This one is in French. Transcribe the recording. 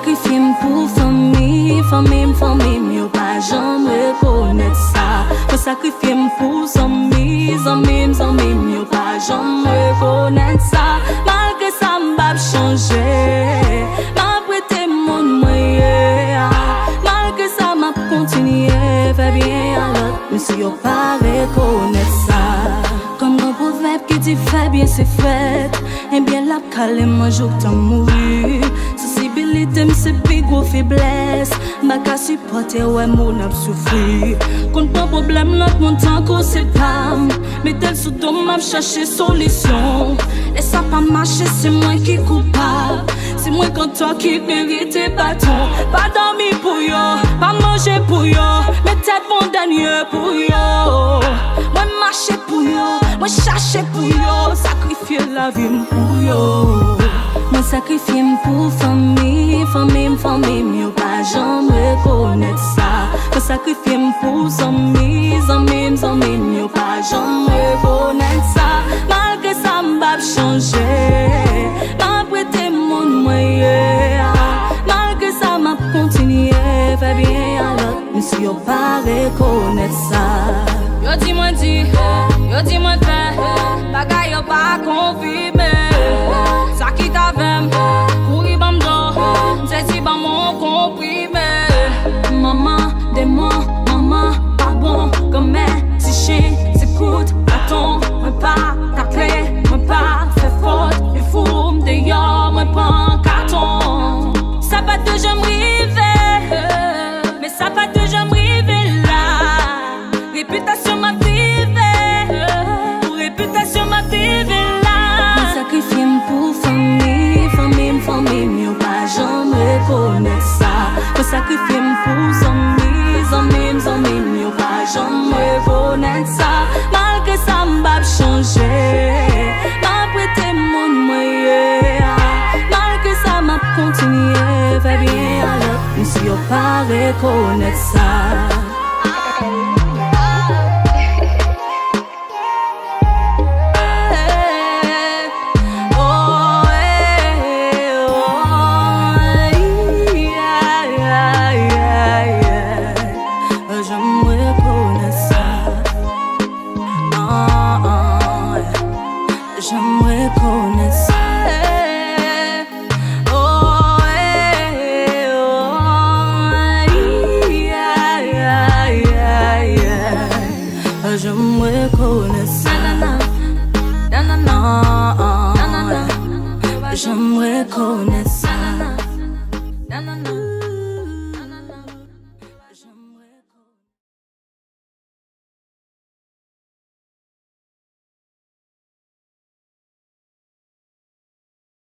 sacrifié pour famille, yo pas jamais reconnaître ça. Me sacrifié pour amis, yo pas jamais reconnaître ça. Malgré ça, m'bap changer, m'a prêté mon moyen. Malgré ça, m'a continué, fait bien à l'autre, mais si yo pas reconnaître ça. Comme un proverbe qui dit fait bien c'est fait, et bien la calme moi jour t'en mourir. Sensibilité c'est plus gros faiblesse, m'a qu'à supporter ouais mon ap souffrir. Quand pas problème l'autre mon temps qu'on c'est pas, mais tel sous don m'a chercher solution. Et ça pas marcher c'est moi qui coupable, c'est moi quand toi qui mérite bâton. Pas dormir pour yo, pas manger pour yo, mais tête mon dernier pour yo. Moi marcher pour yo, moi chercher pour yo, sacrifier la vie pour yo. Moi sacrifier pour famille, yo pas jamais reconnaître ça. Moi sacrifier pour amis, yo pas jamais reconnaître ça. Malgré ça m'bap changer, m'a prêté mon moyen. Malgré ça m'a continué, fait bien à l'autre, mais si yo pas reconnaître ça. Yo dis-moi fait, bagay yo pas confirmé. Ça qui t'avait, courir bam do, c'est si bam mon comprimé. Maman, maman, pas bon, comme si chien, s'écoute, attends, moi pas ta clé, moi pas fait faute, il faut m'd'ailleurs, moi pas un carton. Ça va toujours m'river, mais ça va toujours m'river là. Réputation m'a vivé, réputation m'a vivé là. Me sacrifié pour famille, yo pas jamais reconnaître ça. Me sacrifié pour amis, yo pas jamais reconnaître ça. Malgré ça m'bap changer, m'a prêté mon moyen. Malgré ça m'a continué, fait bien à l'autre, mais si yo pas reconnaître ça. J'aimerais connaître ça. J'aimerais connaître ça. J'aimerais connaître